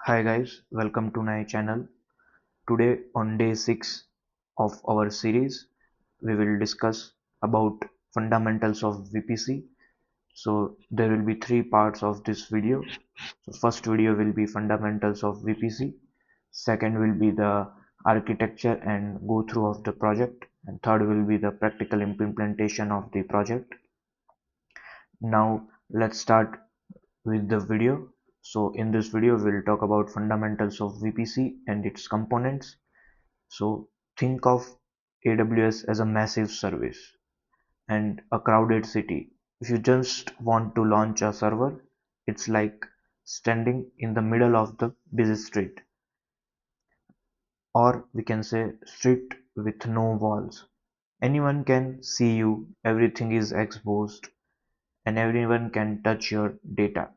Hi guys, welcome to my channel. Today on day 6 of our series, we will discuss about fundamentals of VPC. So there will be three parts of this video. So first video will be fundamentals of VPC. Second will be the architecture and go through of the project. And third will be the practical implementation of the project. Now let's start with the video. So in this video we'll talk about fundamentals of VPC and its components. So think of AWS as a massive service and a crowded city. If you just want to launch a server, it's like standing in the middle of the busy street, or we can say street with no walls. Anyone can see you, everything is exposed, and everyone can touch your data.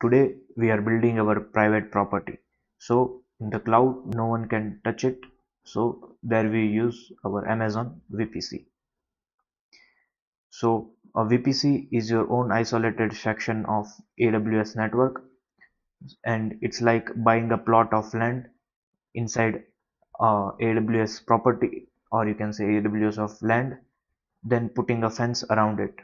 Today we are building our private property. So in the cloud no one can touch it. So there we use our Amazon VPC. So a VPC is your own isolated section of AWS network, and it's like buying a plot of land inside AWS property, or you can say AWS of land, then putting a fence around it.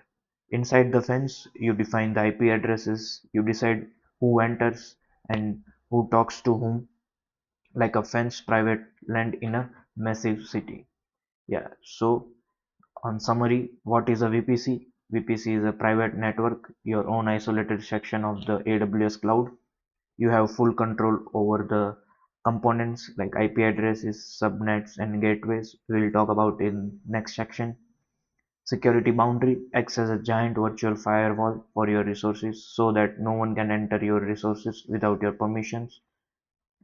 Inside the fence you define the IP addresses, you decide who enters and who talks to whom, like a fence private land in a massive city. Yeah, so on summary, what is a VPC? VPC is a private network, your own isolated section of the AWS cloud. You have full control over the components like IP addresses, subnets, and gateways. We'll talk about in next section. Security boundary acts as a giant virtual firewall for your resources so that no one can enter your resources without your permissions.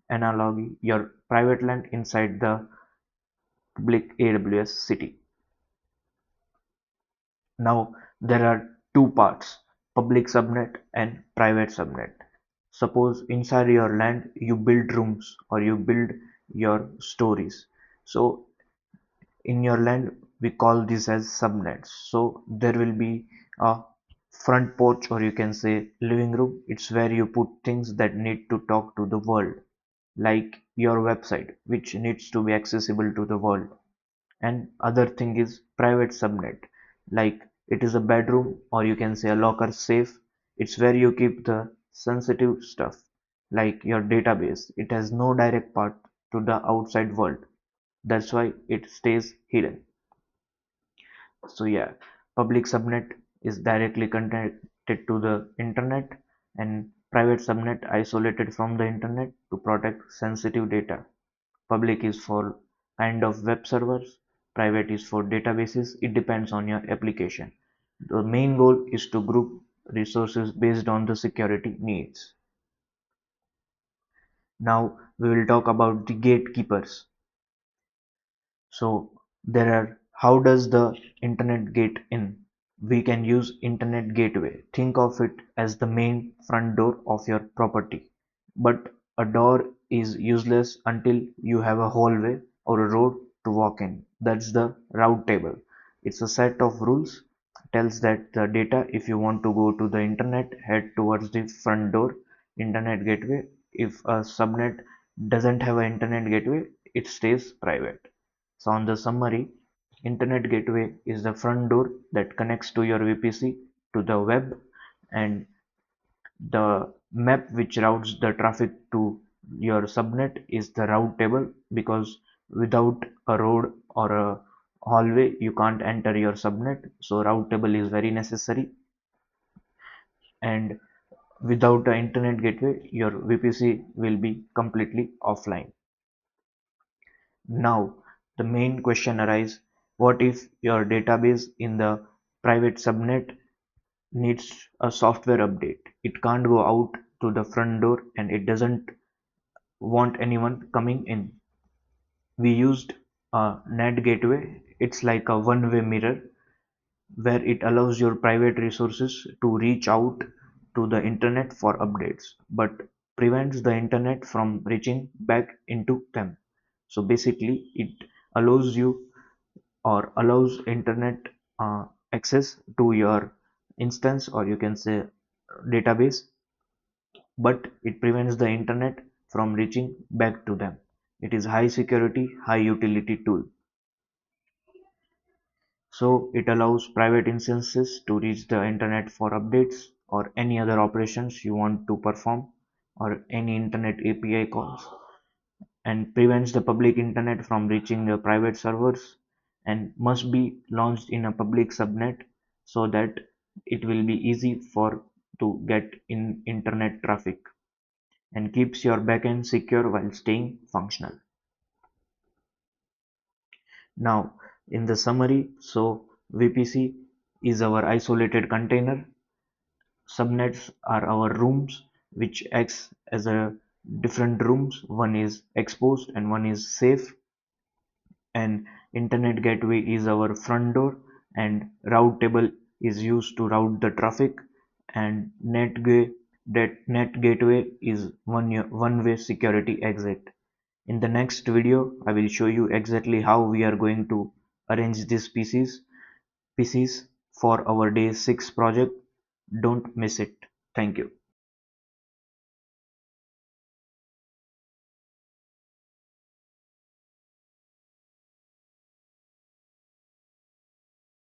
Analogy, your private land inside the public AWS city. Now there are two parts, public subnet and private subnet. Suppose inside your land you build rooms or you build your stories. So in your land we call this as subnets. So there will be a front porch, or you can say living room. It's where you put things that need to talk to the world, like your website which needs to be accessible to the world. And other thing is private subnet, like it is a bedroom, or you can say a locker safe. It's where you keep the sensitive stuff like your database. It has no direct path to the outside world, that's why it stays hidden. So yeah, public subnet is directly connected to the internet, and private subnet isolated from the internet to protect sensitive data. Public is for kind of web servers, private is for databases. It depends on your application. The main goal is to group resources based on the security needs. Now we will talk about the gatekeepers. So there are, how does the internet get in? We can use internet gateway. Think of it as the main front door of your property. But a door is useless until you have a hallway or a road to walk in. That's the route table. It's a set of rules, tells that the data, if you want to go to the internet, head towards the front door, internet gateway. If a subnet doesn't have an internet gateway, it stays private. So on the summary, internet gateway is the front door that connects to your VPC to the web, and the map which routes the traffic to your subnet is the route table, because without a road or a hallway you can't enter your subnet. So route table is very necessary, and without the internet gateway your VPC will be completely offline. Now the main question arises, what if your database in the private subnet needs a software update? It can't go out to the front door and it doesn't want anyone coming in. We used a NAT gateway. It's like a one-way mirror where it allows your private resources to reach out to the internet for updates, but prevents the internet from reaching back into them. So basically it allows you, or allows internet access to your instance, or you can say database, but it prevents the internet from reaching back to them. It is high security, high utility tool. So it allows private instances to reach the internet for updates or any other operations you want to perform or any internet API calls, and prevents the public internet from reaching the private servers, and must be launched in a public subnet so that it will be easy for to get in internet traffic, and keeps your backend secure while staying functional. Now, in the summary, so VPC is our isolated container. Subnets are our rooms which acts as a different rooms. One is exposed and one is safe. And internet gateway is our front door, and route table is used to route the traffic, and net gateway is one-way security exit. In the next video, I will show you exactly how we are going to arrange these PCs for our day 6 project. Don't miss it. Thank you.